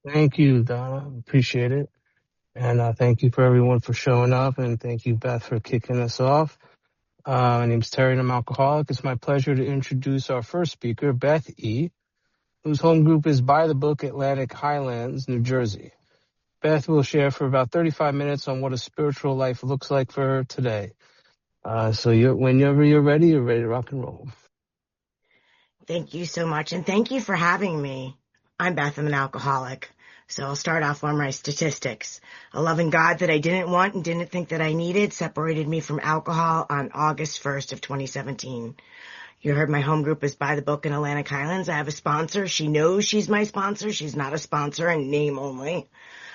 Thank you, Donna. Appreciate it. And thank you for everyone for showing up. And thank you, Beth, for kicking us off. My name's Terry, and I'm alcoholic. It's my pleasure to introduce our first speaker, Beth E., whose home group is By the Book Atlantic Highlands, New Jersey. Beth will share for about 35 minutes on what a spiritual life looks like for her today. Whenever you're ready to rock and roll. Thank you so much, and thank you for having me. I'm Beth. I'm an alcoholic. So I'll start off on my statistics. A loving God that I didn't want and didn't think that I needed separated me from alcohol on August 1st of 2017. You heard my home group is By the Book in Atlantic Highlands. I have a sponsor. She knows she's my sponsor. She's not a sponsor in name only.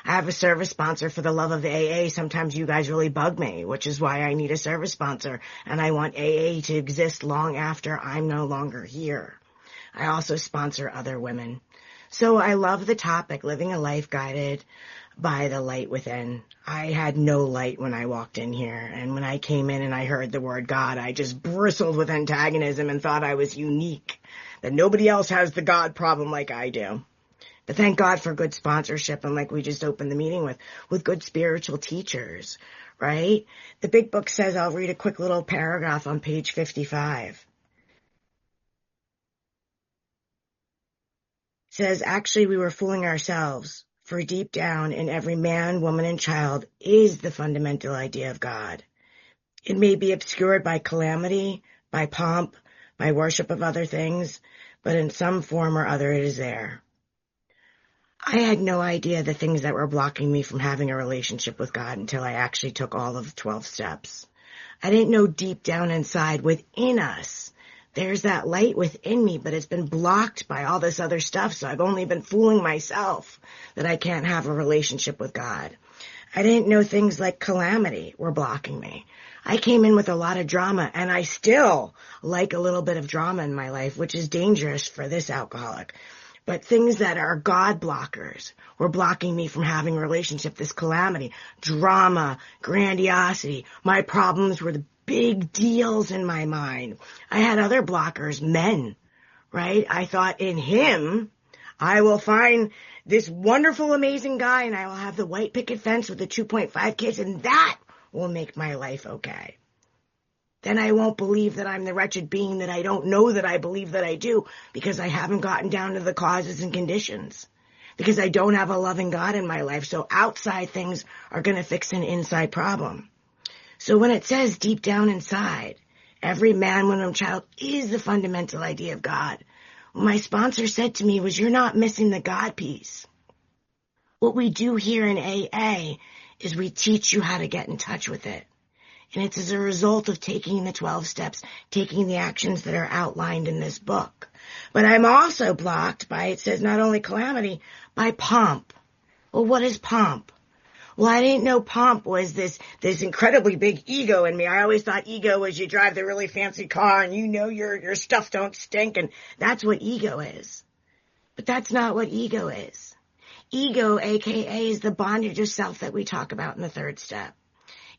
I have a service sponsor for the love of AA. Sometimes you guys really bug me, which is why I need a service sponsor. And I want AA to exist long after I'm no longer here. I also sponsor other women. So I love the topic, living a life guided by the light within. I had no light when I walked in here. And when I came in and I heard the word God, I just bristled with antagonism and thought I was unique, that nobody else has the God problem like I do. But thank God for good sponsorship, and like we just opened the meeting with good spiritual teachers, right? The big book says, I'll read a quick little paragraph on page 55. It says, actually, we were fooling ourselves, for deep down in every man, woman, and child is the fundamental idea of God. It may be obscured by calamity, by pomp, by worship of other things, but in some form or other it is there. I had no idea the things that were blocking me from having a relationship with God until I actually took all of 12 steps. I didn't know deep down inside within us, there's that light within me, but it's been blocked by all this other stuff, so I've only been fooling myself that I can't have a relationship with God. I didn't know things like calamity were blocking me. I came in with a lot of drama, and I still like a little bit of drama in my life, which is dangerous for this alcoholic. But things that are God blockers were blocking me from having a relationship, this calamity, drama, grandiosity. My problems were the big deals in my mind. I had other blockers, men, right? I thought in him, I will find this wonderful, amazing guy, and I will have the white picket fence with the 2.5 kids, and that will make my life okay. Then I won't believe that I'm the wretched being that I don't know that I believe that I do, because I haven't gotten down to the causes and conditions, because I don't have a loving God in my life. So outside things are going to fix an inside problem. So when it says deep down inside, every man, woman, and child is the fundamental idea of God, what my sponsor said to me was, you're not missing the God piece. What we do here in AA is we teach you how to get in touch with it. And it's as a result of taking the 12 steps, taking the actions that are outlined in this book. But I'm also blocked by, it says not only calamity, by pomp. Well, what is pomp? Well, I didn't know pomp was this incredibly big ego in me. I always thought ego was you drive the really fancy car and you know your stuff don't stink, and that's what ego is. But that's not what ego is. Ego, aka, is the bondage of self that we talk about in the third step.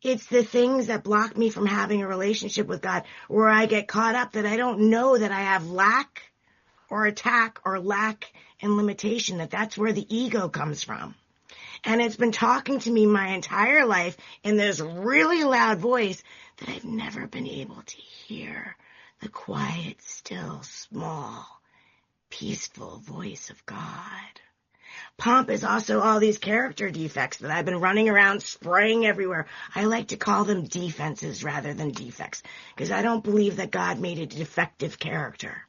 It's the things that block me from having a relationship with God, where I get caught up that I don't know that I have lack or attack or lack and limitation, that's where the ego comes from. And it's been talking to me my entire life in this really loud voice that I've never been able to hear, the quiet, still, small, peaceful voice of God. Pomp is also all these character defects that I've been running around spraying everywhere. I like to call them defenses rather than defects, because I don't believe that God made a defective character.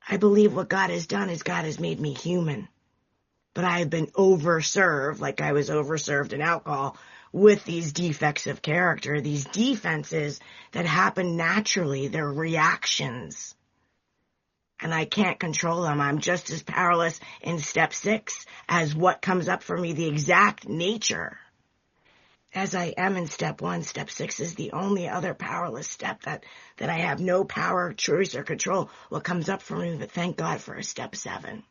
I believe what God has done is God has made me human. But I have been overserved, like I was overserved in alcohol, with these defects of character, these defenses that happen naturally. They're reactions. And I can't control them. I'm just as powerless in step 6 as what comes up for me, the exact nature, as I am in step 1. Step 6 is the only other powerless step that I have no power, choice, or control what comes up for me, but thank God for a step 7.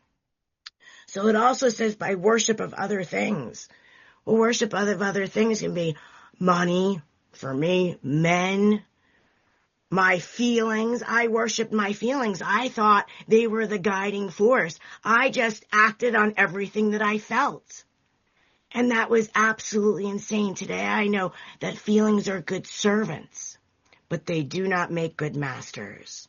So it also says by worship of other things. Well, worship of other things can be money, for me, men, My feelings, I worshiped my feelings. I thought they were the guiding force. I just acted on everything that I felt. And that was absolutely insane. Today I know that feelings are good servants, but they do not make good masters.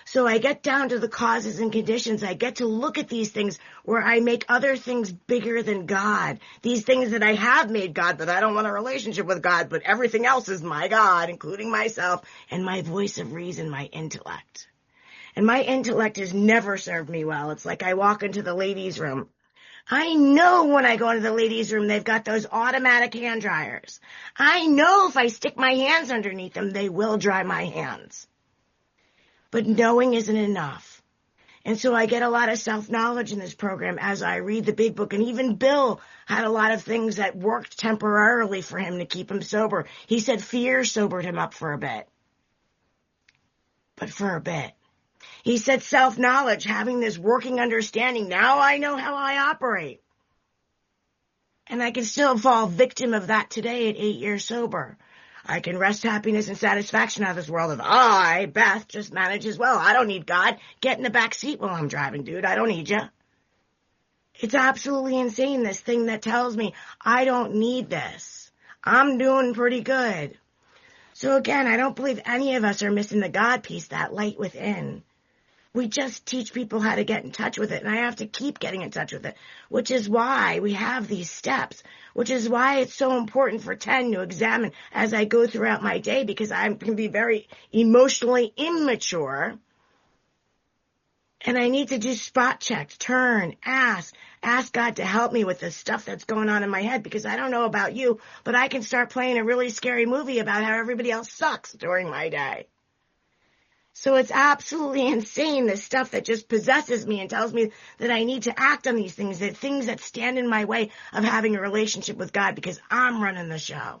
So I get down to the causes and conditions. I get to look at these things where I make other things bigger than God. These things that I have made God, but I don't want a relationship with God, but everything else is my God, including myself and my voice of reason, my intellect. And my intellect has never served me well. It's like I walk into the ladies' room. I know when I go into the ladies' room, they've got those automatic hand dryers. I know if I stick my hands underneath them, they will dry my hands. But knowing isn't enough. And so I get a lot of self-knowledge in this program as I read the big book. And even Bill had a lot of things that worked temporarily for him to keep him sober. He said fear sobered him up for a bit. But for a bit. He said self-knowledge, having this working understanding. Now I know how I operate. And I can still fall victim of that today at 8 years sober. I can wrest happiness and satisfaction out of this world if I, Beth, just manage as well. I don't need God. Get in the back seat while I'm driving, dude. I don't need you. It's absolutely insane, this thing that tells me I don't need this. I'm doing pretty good. So again, I don't believe any of us are missing the God piece, that light within. We just teach people how to get in touch with it, and I have to keep getting in touch with it, which is why we have these steps, which is why it's so important for 10 to examine as I go throughout my day, because I can be very emotionally immature, and I need to do spot checks, turn, ask God to help me with the stuff that's going on in my head, because I don't know about you, but I can start playing a really scary movie about how everybody else sucks during my day. So it's absolutely insane, this stuff that just possesses me and tells me that I need to act on these things that stand in my way of having a relationship with God, because I'm running the show.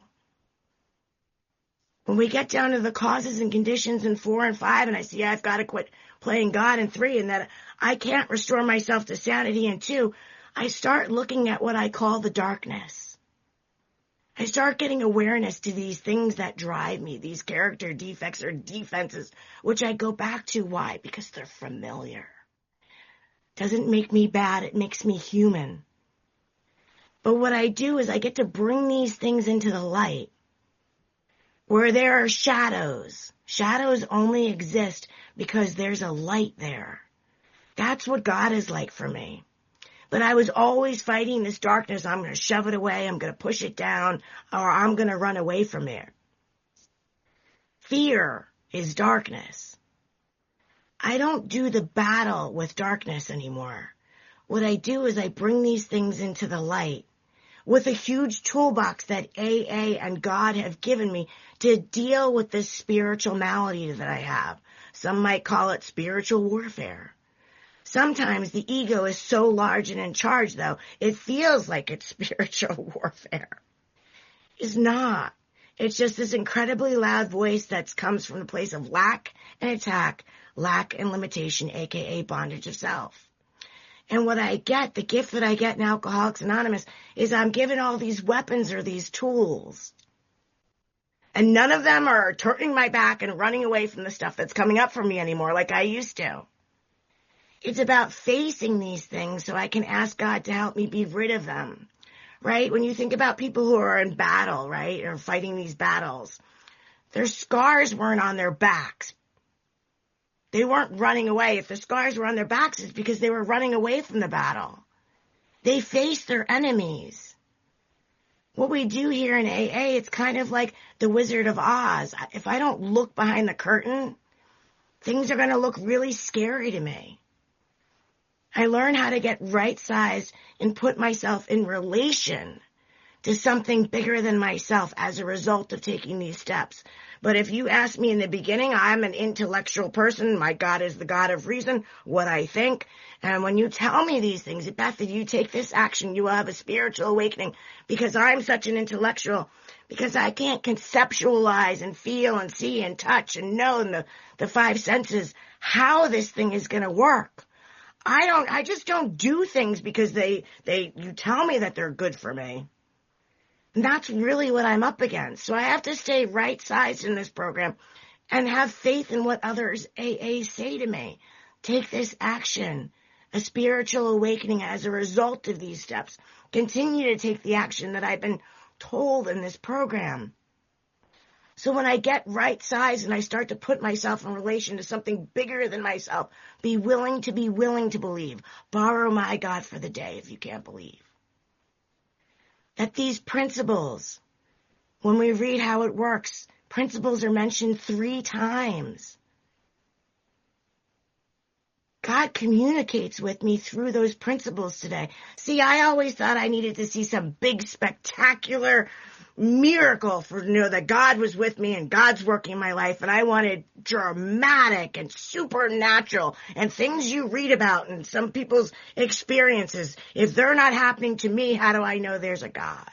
When we get down to the causes and conditions in 4 and 5, and I see I've got to quit playing God in 3, and that I can't restore myself to sanity in 2, I start looking at what I call the darkness. I start getting awareness to these things that drive me, these character defects or defenses, which I go back to. Why? Because they're familiar. Doesn't make me bad, it makes me human. But what I do is I get to bring these things into the light. Where there are shadows, shadows only exist because there's a light there. That's what God is like for me. But I was always fighting this darkness. I'm going to shove it away. I'm going to push it down, or I'm going to run away from it. Fear is darkness. I don't do the battle with darkness anymore. What I do is I bring these things into the light with a huge toolbox that AA and God have given me to deal with this spiritual malady that I have. Some might call it spiritual warfare. Sometimes the ego is so large and in charge, though, it feels like it's spiritual warfare. It's not. It's just this incredibly loud voice that comes from the place of lack and attack, lack and limitation, aka bondage of self. And what I get, the gift that I get in Alcoholics Anonymous, is I'm given all these weapons or these tools. And none of them are turning my back and running away from the stuff that's coming up for me anymore like I used to. It's about facing these things so I can ask God to help me be rid of them, right? When you think about people who are in battle, right, or fighting these battles, their scars weren't on their backs. They weren't running away. If the scars were on their backs, it's because they were running away from the battle. They faced their enemies. What we do here in AA, it's kind of like the Wizard of Oz. If I don't look behind the curtain, things are going to look really scary to me. I learn how to get right-sized and put myself in relation to something bigger than myself as a result of taking these steps. But if you ask me in the beginning, I'm an intellectual person. My God is the God of reason, what I think. And when you tell me these things, Beth, if you take this action, you will have a spiritual awakening, because I'm such an intellectual, because I can't conceptualize and feel and see and touch and know in the 5 senses how this thing is going to work. I just don't do things because you tell me that they're good for me. And that's really what I'm up against. So I have to stay right-sized in this program and have faith in what others say to me. Take this action, a spiritual awakening as a result of these steps. Continue to take the action that I've been told in this program. So when I get right size and I start to put myself in relation to something bigger than myself, be willing to believe. Borrow my God for the day if you can't believe. That these principles, when we read how it works, principles are mentioned 3 times. God communicates with me through those principles today. See, I always thought I needed to see some big, spectacular miracle for that God was with me and God's working in my life, and I wanted dramatic and supernatural and things you read about in some people's experiences. If they're not happening to me, how do I know there's a God?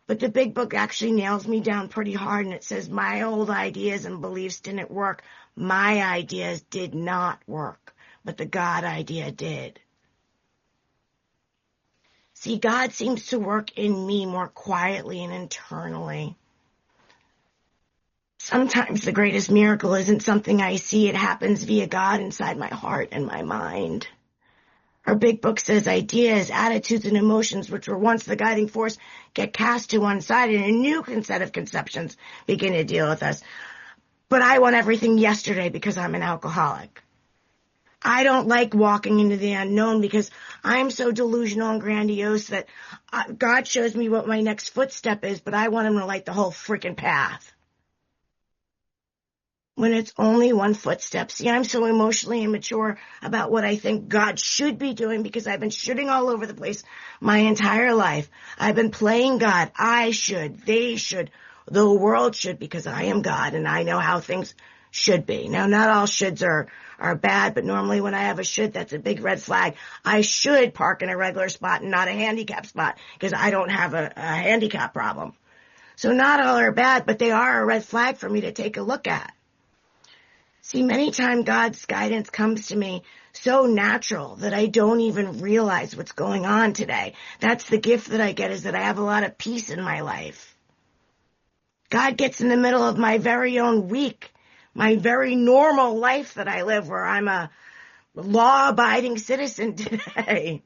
But the big book actually nails me down pretty hard, and it says my old ideas and beliefs didn't work. My ideas did not work, but the God idea did. See, God seems to work in me more quietly and internally. Sometimes the greatest miracle isn't something I see. It happens via God inside my heart and my mind. Our big book says ideas, attitudes, and emotions, which were once the guiding force, get cast to one side and a new set of conceptions begin to deal with us. But I want everything yesterday because I'm an alcoholic. I don't like walking into the unknown because I'm so delusional and grandiose that God shows me what my next footstep is, but I want him to light the whole freaking path. When it's only one footstep. See, I'm so emotionally immature about what I think God should be doing because I've been shooting all over the place my entire life. I've been playing God. I should, they should, the world should, because I am God and I know how things should be. Now, not all shoulds are bad, but normally when I have a should, that's a big red flag. I should park in a regular spot and not a handicap spot because I don't have a handicap problem. So not all are bad, but they are a red flag for me to take a look at. See, many times God's guidance comes to me so natural that I don't even realize what's going on today. That's the gift that I get, is that I have a lot of peace in my life. God gets in the middle of my very own week, my very normal life that I live, where I'm a law-abiding citizen today.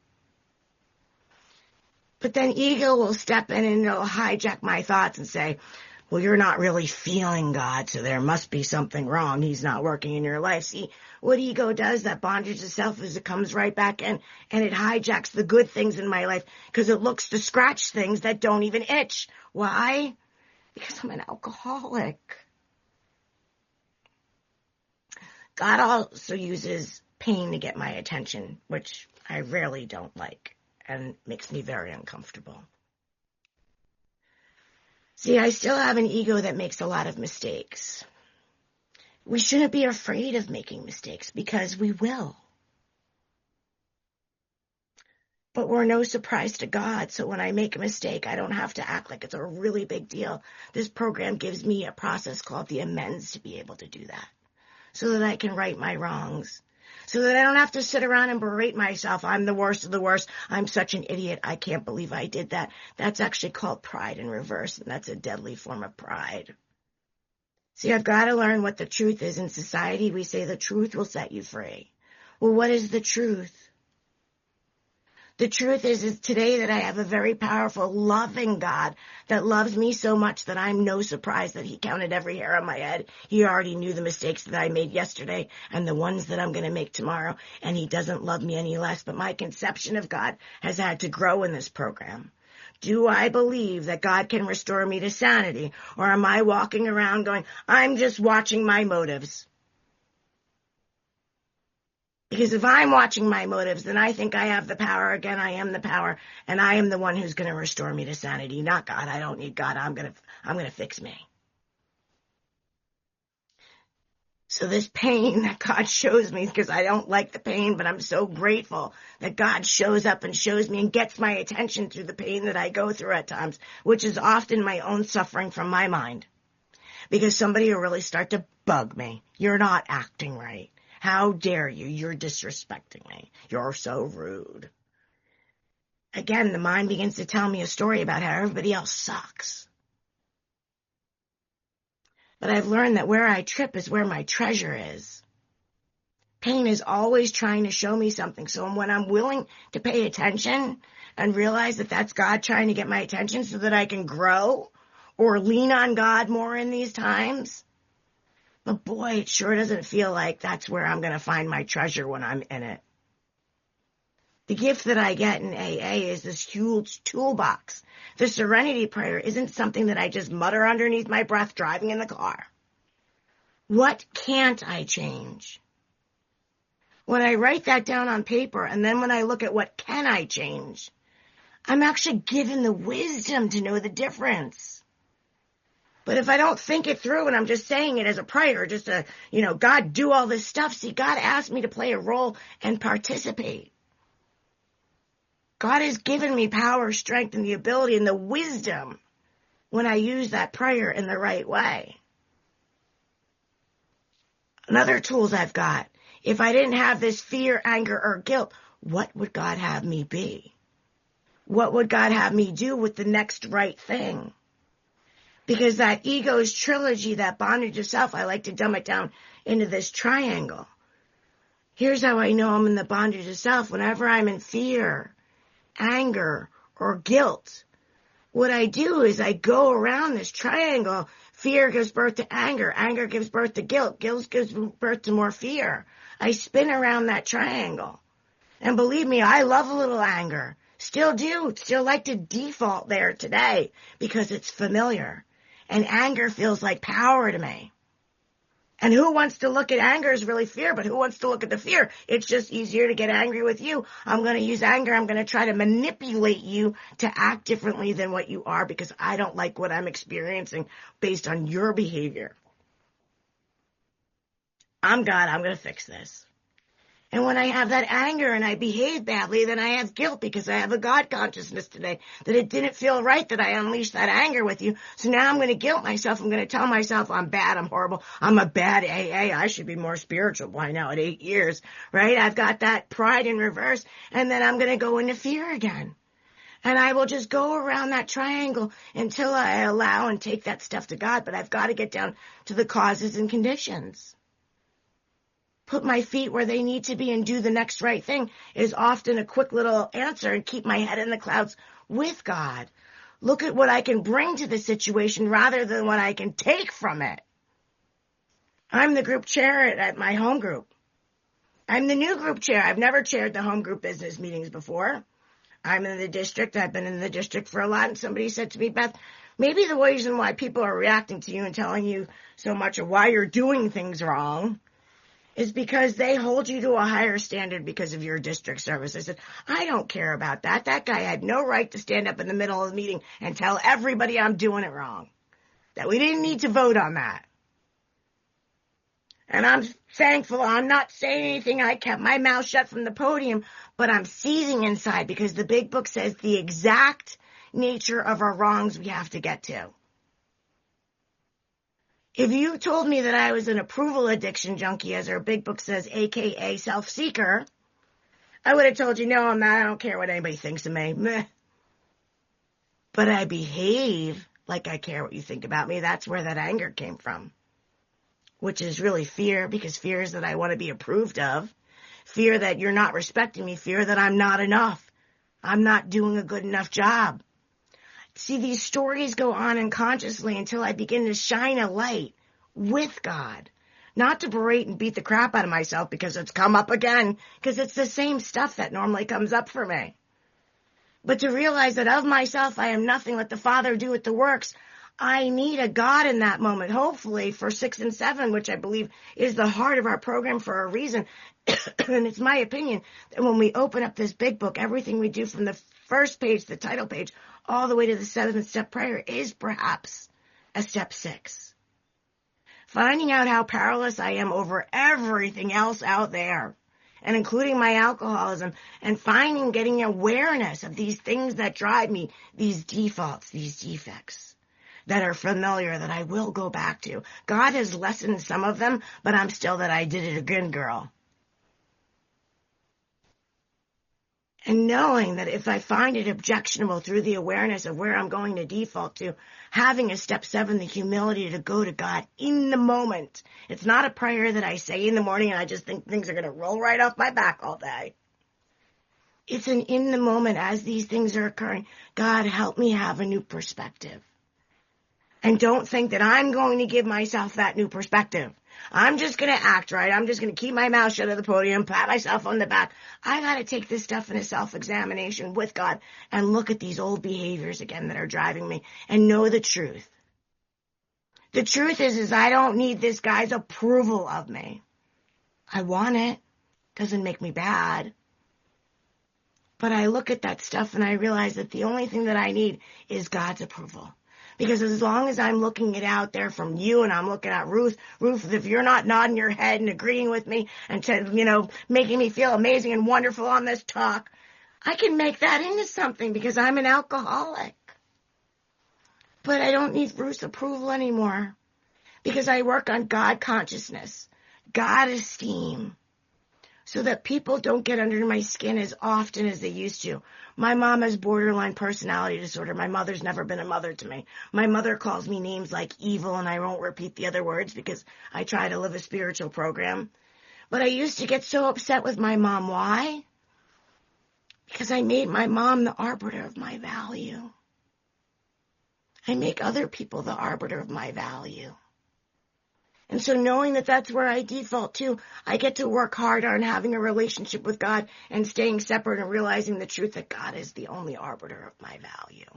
But then ego will step in and it'll hijack my thoughts and say, well, you're not really feeling God, so there must be something wrong. He's not working in your life. See, what ego does, that bondage to self, is it comes right back in and it hijacks the good things in my life because it looks to scratch things that don't even itch. Why? Because I'm an alcoholic. God also uses pain to get my attention, which I rarely don't like and makes me very uncomfortable. See, I still have an ego that makes a lot of mistakes. We shouldn't be afraid of making mistakes because we will. But we're no surprise to God, so when I make a mistake, I don't have to act like it's a really big deal. This program gives me a process called the amends to be able to do that, so that I can right my wrongs, so that I don't have to sit around and berate myself. I'm the worst of the worst. I'm such an idiot. I can't believe I did that. That's actually called pride in reverse, and that's a deadly form of pride. See, I've got to learn what the truth is. In society, we say the truth will set you free. Well, what is the truth? The truth is today that I have a very powerful, loving God that loves me so much that I'm no surprise that he counted every hair on my head. He already knew the mistakes that I made yesterday and the ones that I'm going to make tomorrow, and he doesn't love me any less. But my conception of God has had to grow in this program. Do I believe that God can restore me to sanity, or am I walking around going, I'm just watching my motives? Because if I'm watching my motives, then I think I have the power. Again, I am the power, and I am the one who's going to restore me to sanity, not God. I don't need God. I'm going to fix me. So this pain that God shows me, because I don't like the pain, but I'm so grateful that God shows up and shows me and gets my attention through the pain that I go through at times, which is often my own suffering from my mind. Because somebody will really start to bug me. You're not acting right. How dare you? You're disrespecting me. You're so rude. Again, the mind begins to tell me a story about how everybody else sucks. But I've learned that where I trip is where my treasure is. Pain is always trying to show me something. So when I'm willing to pay attention and realize that that's God trying to get my attention so that I can grow or lean on God more in these times, but boy, it sure doesn't feel like that's where I'm going to find my treasure when I'm in it. The gift that I get in AA is this huge toolbox. The serenity prayer isn't something that I just mutter underneath my breath driving in the car. What can't I change? When I write that down on paper, and then when I look at what can I change, I'm actually given the wisdom to know the difference. But if I don't think it through and I'm just saying it as a prayer, just to, God, do all this stuff. See, God asked me to play a role and participate. God has given me power, strength, and the ability and the wisdom when I use that prayer in the right way. Another tools I've got. If I didn't have this fear, anger, or guilt, what would God have me be? What would God have me do with the next right thing? Because that ego's trilogy, that bondage of self, I like to dumb it down into this triangle. Here's how I know I'm in the bondage of self. Whenever I'm in fear, anger, or guilt, what I do is I go around this triangle. Fear gives birth to anger. Anger gives birth to guilt. Guilt gives birth to more fear. I spin around that triangle. And believe me, I love a little anger. Still do. Still like to default there today because it's familiar. And anger feels like power to me. And who wants to look at anger is really fear, but who wants to look at the fear? It's just easier to get angry with you. I'm going to use anger. I'm going to try to manipulate you to act differently than what you are because I don't like what I'm experiencing based on your behavior. I'm God. I'm going to fix this. And when I have that anger and I behave badly, then I have guilt because I have a God consciousness today that it didn't feel right that I unleashed that anger with you. So now I'm going to guilt myself. I'm going to tell myself I'm bad. I'm horrible. I'm a bad AA. I should be more spiritual by now at 8 years, right? I've got that pride in reverse. And then I'm going to go into fear again. And I will just go around that triangle until I allow and take that stuff to God. But I've got to get down to the causes and conditions. Put my feet where they need to be and do the next right thing is often a quick little answer and keep my head in the clouds with God. Look at what I can bring to the situation rather than what I can take from it. I'm the group chair at my home group. I'm the new group chair. I've never chaired the home group business meetings before. I'm in the district. I've been in the district for a lot. And somebody said to me, Beth, maybe the reason why people are reacting to you and telling you so much of why you're doing things wrong is because they hold you to a higher standard because of your district service. I said, I don't care about that. That guy had no right to stand up in the middle of the meeting and tell everybody I'm doing it wrong. That we didn't need to vote on that. And I'm thankful I'm not saying anything. I kept my mouth shut from the podium, but I'm seething inside because the big book says the exact nature of our wrongs we have to get to. If you told me that I was an approval addiction junkie, as our big book says, aka self-seeker, I would have told you, no, I'm not. I don't care what anybody thinks of me. Meh. But I behave like I care what you think about me. That's where that anger came from, which is really fear, because fear is that I want to be approved of, fear that you're not respecting me, fear that I'm not enough. I'm not doing a good enough job. See, these stories go on unconsciously until I begin to shine a light with God. Not to berate and beat the crap out of myself because it's come up again, because it's the same stuff that normally comes up for me. But to realize that of myself I am nothing, let the Father do it the works. I need a God in that moment, hopefully for 6 and 7, which I believe is the heart of our program for a reason. And it's my opinion that when we open up this big book, everything we do from the first page, the title page, all the way to the 7th step prayer is perhaps a step 6. Finding out how powerless I am over everything else out there, and including my alcoholism, and getting awareness of these things that drive me, these defaults, these defects that are familiar that I will go back to. God has lessened some of them, but I'm still that I did it again girl. And knowing that if I find it objectionable through the awareness of where I'm going to default to, having a step 7, the humility to go to God in the moment. It's not a prayer that I say in the morning and I just think things are going to roll right off my back all day. It's an in the moment as these things are occurring. God, help me have a new perspective. And don't think that I'm going to give myself that new perspective. I'm just going to act right. I'm just going to keep my mouth shut at the podium, pat myself on the back. I got to take this stuff in a self-examination with God and look at these old behaviors again that are driving me and know the truth. The truth is I don't need this guy's approval of me. I want it. Doesn't make me bad. But I look at that stuff and I realize that the only thing that I need is God's approval. Because as long as I'm looking it out there from you and I'm looking at Ruth, if you're not nodding your head and agreeing with me and, making me feel amazing and wonderful on this talk, I can make that into something because I'm an alcoholic. But I don't need Ruth's approval anymore because I work on God consciousness, God esteem, so that people don't get under my skin as often as they used to. My mom has borderline personality disorder. My mother's never been a mother to me. My mother calls me names like evil, and I won't repeat the other words because I try to live a spiritual program. But I used to get so upset with my mom. Why? Because I made my mom the arbiter of my value. I make other people the arbiter of my value. And so knowing that that's where I default to, I get to work hard on having a relationship with God and staying separate and realizing the truth that God is the only arbiter of my value.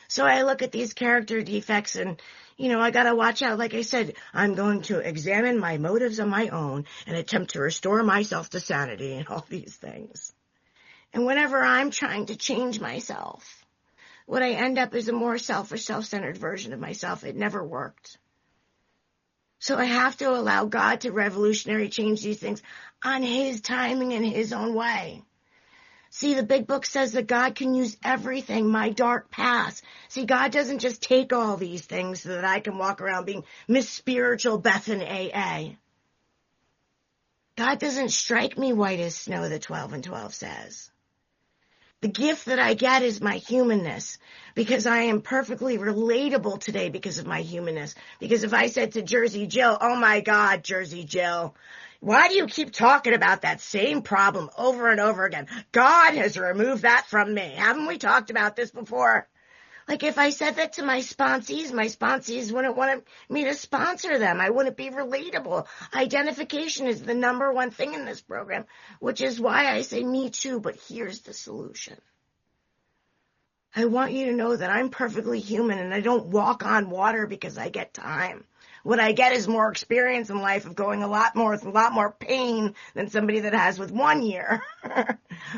So I look at these character defects and, I got to watch out. Like I said, I'm going to examine my motives on my own and attempt to restore myself to sanity and all these things. And whenever I'm trying to change myself, what I end up is a more selfish, self-centered version of myself. It never worked. So I have to allow God to revolutionary change these things on his timing and his own way. See, the big book says that God can use everything, my dark past. See, God doesn't just take all these things so that I can walk around being Miss Spiritual Beth in AA. God doesn't strike me white as snow, the 12 and 12 says. The gift that I get is my humanness, because I am perfectly relatable today because of my humanness. Because if I said to Jersey Jill, oh my God, Jersey Jill, why do you keep talking about that same problem over and over again? God has removed that from me. Haven't we talked about this before? Like if I said that to my sponsees wouldn't want me to sponsor them. I wouldn't be relatable. Identification is the number one thing in this program, which is why I say me too, but here's the solution. I want you to know that I'm perfectly human and I don't walk on water because I get time. What I get is more experience in life of going a lot more pain than somebody that has with 1 year.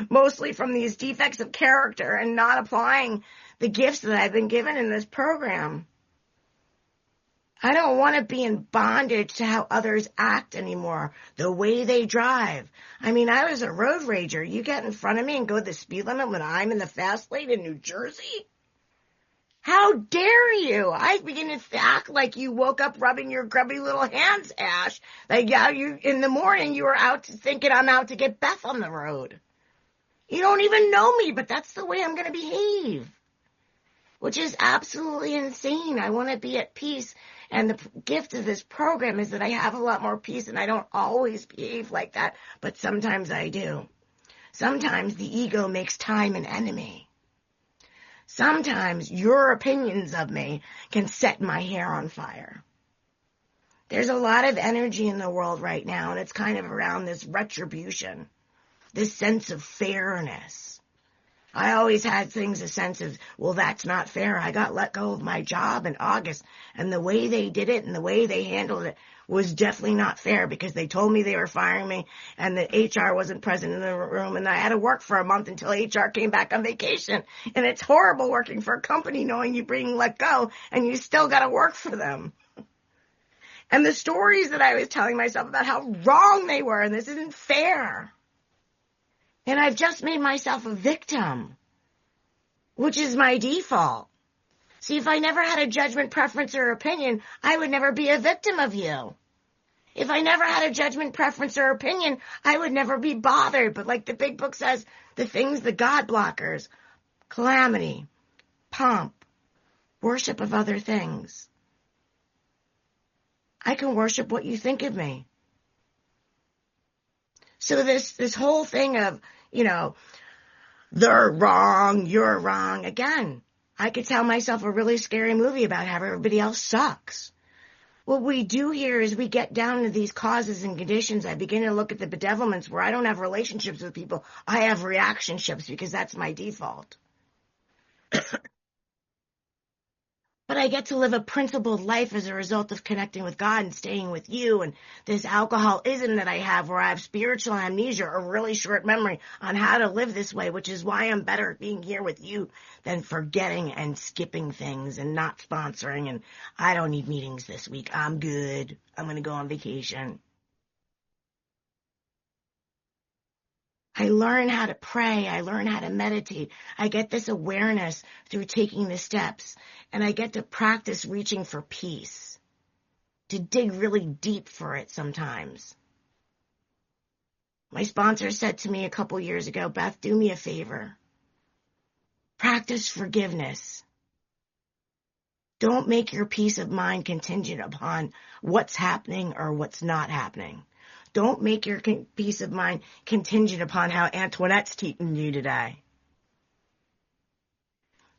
Mostly from these defects of character and not applying the gifts that I've been given in this program. I don't want to be in bondage to how others act anymore, the way they drive. I mean, I was a road rager. You get in front of me and go the speed limit when I'm in the fast lane in New Jersey? How dare you? I begin to act like you woke up rubbing your grubby little hands, Ash. Like, yeah, you in the morning you were out thinking I'm out to get Beth on the road. You don't even know me, but that's the way I'm going to behave, which is absolutely insane. I want to be at peace, and the gift of this program is that I have a lot more peace, and I don't always behave like that, but sometimes I do. Sometimes the ego makes time an enemy. Sometimes your opinions of me can set my hair on fire. There's a lot of energy in the world right now, and it's kind of around this retribution, this sense of fairness. I always had a sense of, well, that's not fair. I got let go of my job in August, and the way they did it and the way they handled it was definitely not fair because they told me they were firing me and the HR wasn't present in the room, and I had to work for a month until HR came back on vacation. And it's horrible working for a company knowing you're being let go and you still got to work for them. And the stories that I was telling myself about how wrong they were, and this isn't fair. And I've just made myself a victim, which is my default. See, if I never had a judgment, preference, or opinion, I would never be a victim of you. If I never had a judgment, preference, or opinion, I would never be bothered. But like the big book says, the things, the God blockers, calamity, pomp, worship of other things. I can worship what you think of me. So this whole thing of, they're wrong, you're wrong. Again, I could tell myself a really scary movie about how everybody else sucks. What we do here is we get down to these causes and conditions. I begin to look at the bedevilments where I don't have relationships with people. I have reactionships because that's my default. But I get to live a principled life as a result of connecting with God and staying with you. And this alcoholism that I have where I have spiritual amnesia or really short memory on how to live this way, which is why I'm better at being here with you than forgetting and skipping things and not sponsoring. And I don't need meetings this week. I'm good. I'm going to go on vacation. I learn how to pray. I learn how to meditate. I get this awareness through taking the steps, and I get to practice reaching for peace, to dig really deep for it sometimes. My sponsor said to me a couple years ago, Beth, do me a favor. Practice forgiveness. Don't make your peace of mind contingent upon what's happening or what's not happening. Don't make your peace of mind contingent upon how Antoinette's treating you today.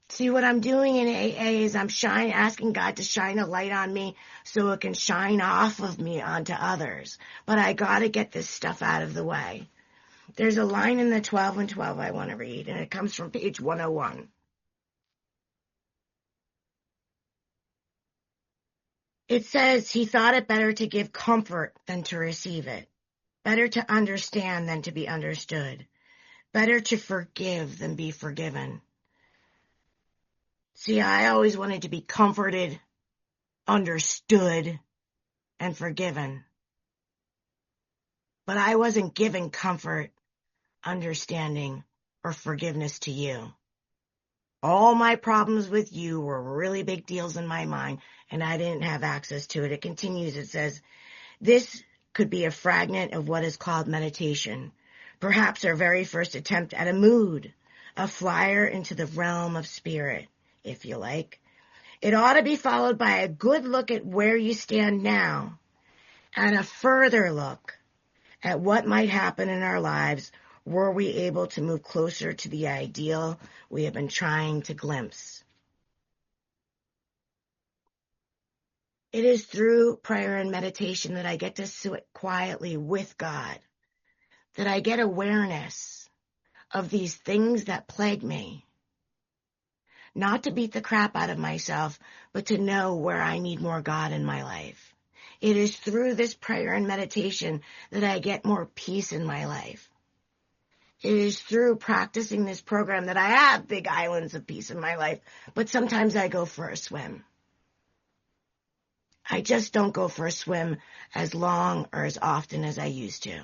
See, what I'm doing in AA is I'm asking God to shine a light on me so it can shine off of me onto others. But I got to get this stuff out of the way. There's a line in the 12 and 12 I want to read, and it comes from page 101. It says, he thought it better to give comfort than to receive it. Better to understand than to be understood. Better to forgive than be forgiven. See, I always wanted to be comforted, understood, and forgiven. But I wasn't giving comfort, understanding, or forgiveness to you. All my problems with you were really big deals in my mind, and I didn't have access to it. It continues, it says, this could be a fragment of what is called meditation, perhaps our very first attempt at a mood, a flyer into the realm of spirit, if you like. It ought to be followed by a good look at where you stand now, and a further look at what might happen in our lives were we able to move closer to the ideal we have been trying to glimpse. It is through prayer and meditation that I get to sit quietly with God, that I get awareness of these things that plague me. Not to beat the crap out of myself, but to know where I need more God in my life. It is through this prayer and meditation that I get more peace in my life. It is through practicing this program that I have big islands of peace in my life, but sometimes I go for a swim. I just don't go for a swim as long or as often as I used to.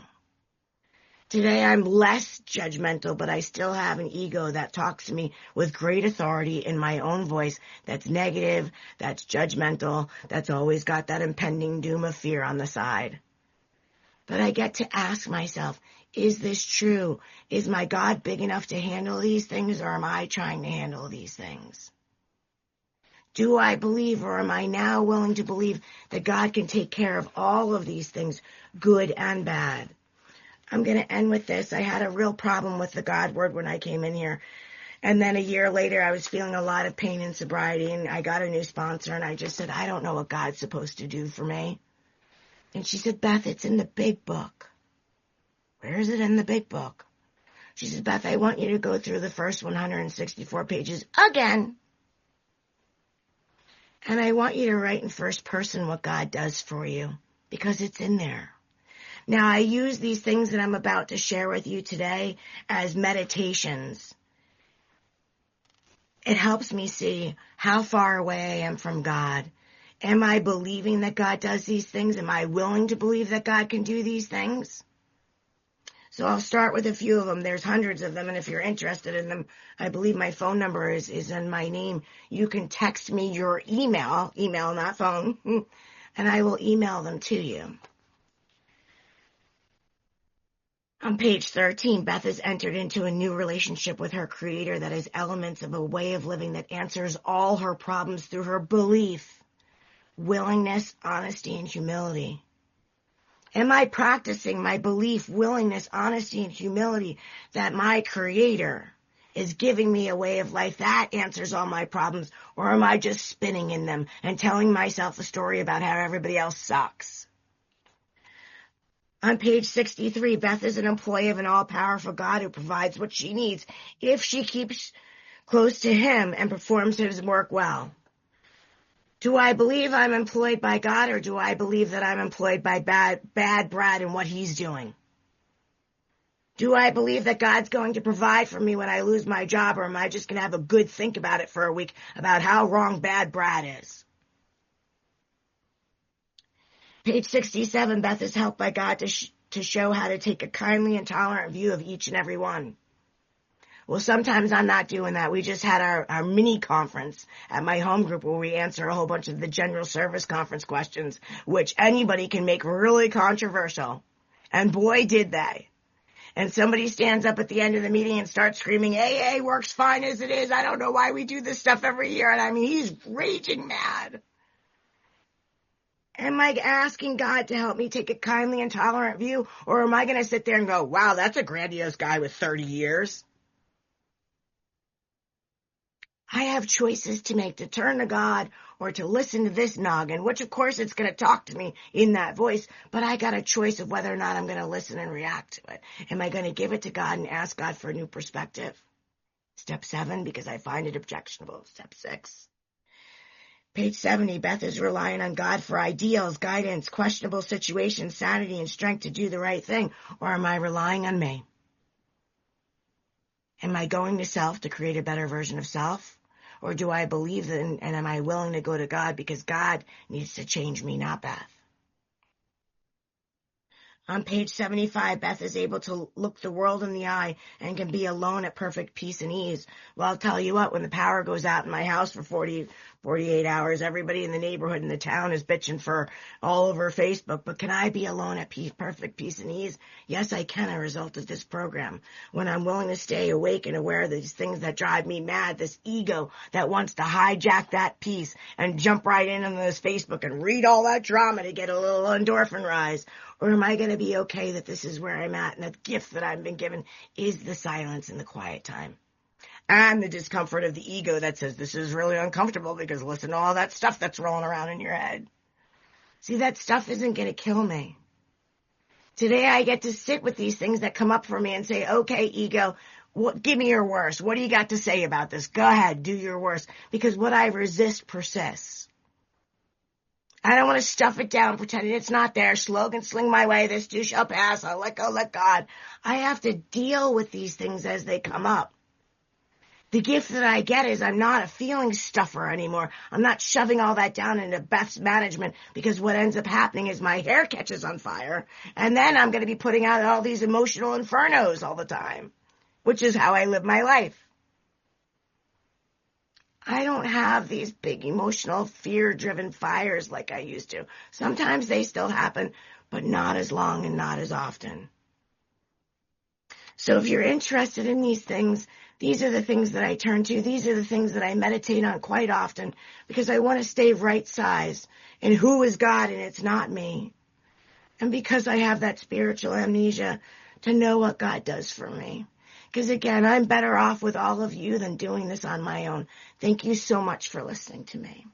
Today I'm less judgmental, but I still have an ego that talks to me with great authority in my own voice that's negative, that's judgmental, that's always got that impending doom of fear on the side. But I get to ask myself, is this true? Is my God big enough to handle these things, or am I trying to handle these things? Do I believe, or am I now willing to believe that God can take care of all of these things, good and bad? I'm going to end with this. I had a real problem with the God word when I came in here. And then a year later, I was feeling a lot of pain in sobriety, and I got a new sponsor, and I just said, I don't know what God's supposed to do for me. And she said, Beth, it's in the big book. Where is it in the big book? She said, Beth, I want you to go through the first 164 pages again. And I want you to write in first person what God does for you, because it's in there. Now, I use these things that I'm about to share with you today as meditations. It helps me see how far away I am from God. Am I believing that God does these things? Am I willing to believe that God can do these things? So I'll start with a few of them. There's hundreds of them, and if you're interested in them, I believe my phone number is in my name. You can text me your email, not phone, and I will email them to you. On page 13, Beth has entered into a new relationship with her creator that has elements of a way of living that answers all her problems through her belief, willingness, honesty, and humility. Am I practicing my belief, willingness, honesty, and humility that my creator is giving me a way of life that answers all my problems, or am I just spinning in them and telling myself a story about how everybody else sucks? On page 63, Beth is an employee of an all-powerful God who provides what she needs if she keeps close to him and performs his work well. Do I believe I'm employed by God, or do I believe that I'm employed by bad Brad and what he's doing? Do I believe that God's going to provide for me when I lose my job, or am I just going to have a good think about it for a week about how wrong bad Brad is? Page 67, Beth is helped by God to show how to take a kindly and tolerant view of each and every one. Well, sometimes I'm not doing that. We just had our mini conference at my home group where we answer a whole bunch of the general service conference questions, which anybody can make really controversial. And boy, did they. And somebody stands up at the end of the meeting and starts screaming, AA works fine as it is. I don't know why we do this stuff every year. And I mean, he's raging mad. Am I asking God to help me take a kindly and tolerant view? Or am I going to sit there and go, wow, that's a grandiose guy with 30 years? I have choices to make, to turn to God or to listen to this noggin, which of course it's going to talk to me in that voice, but I got a choice of whether or not I'm going to listen and react to it. Am I going to give it to God and ask God for a new perspective? Step 7, because I find it objectionable. Step 6. Page 70, Beth is relying on God for ideals, guidance, questionable situations, sanity, and strength to do the right thing. Or am I relying on me? Am I going to self to create a better version of self? Or do I believe and am I willing to go to God because God needs to change me, not Beth? On page 75, Beth is able to look the world in the eye and can be alone at perfect peace and ease. Well, I'll tell you what, when the power goes out in my house for 48 hours, everybody in the neighborhood and the town is bitching for all over Facebook. But can I be alone at perfect peace and ease? Yes, I can, a result of this program. When I'm willing to stay awake and aware of these things that drive me mad, this ego that wants to hijack that peace and jump right in on this Facebook and read all that drama to get a little endorphin rise. Or am I going to be okay that this is where I'm at and the gift that I've been given is the silence and the quiet time? And the discomfort of the ego that says this is really uncomfortable because listen to all that stuff that's rolling around in your head. See, that stuff isn't going to kill me. Today I get to sit with these things that come up for me and say, okay, ego, give me your worst. What do you got to say about this? Go ahead, do your worst. Because what I resist persists. I don't want to stuff it down, pretending it's not there. Slogan, sling my way, this too shall pass. I'll let go, let God. I have to deal with these things as they come up. The gift that I get is I'm not a feeling stuffer anymore. I'm not shoving all that down into Beth's management because what ends up happening is my hair catches on fire. And then I'm going to be putting out all these emotional infernos all the time, which is how I live my life. I don't have these big emotional fear-driven fires like I used to. Sometimes they still happen, but not as long and not as often. So if you're interested in these things, these are the things that I turn to. These are the things that I meditate on quite often because I want to stay right-sized in who is God and it's not me. And because I have that spiritual amnesia to know what God does for me. Because again, I'm better off with all of you than doing this on my own. Thank you so much for listening to me.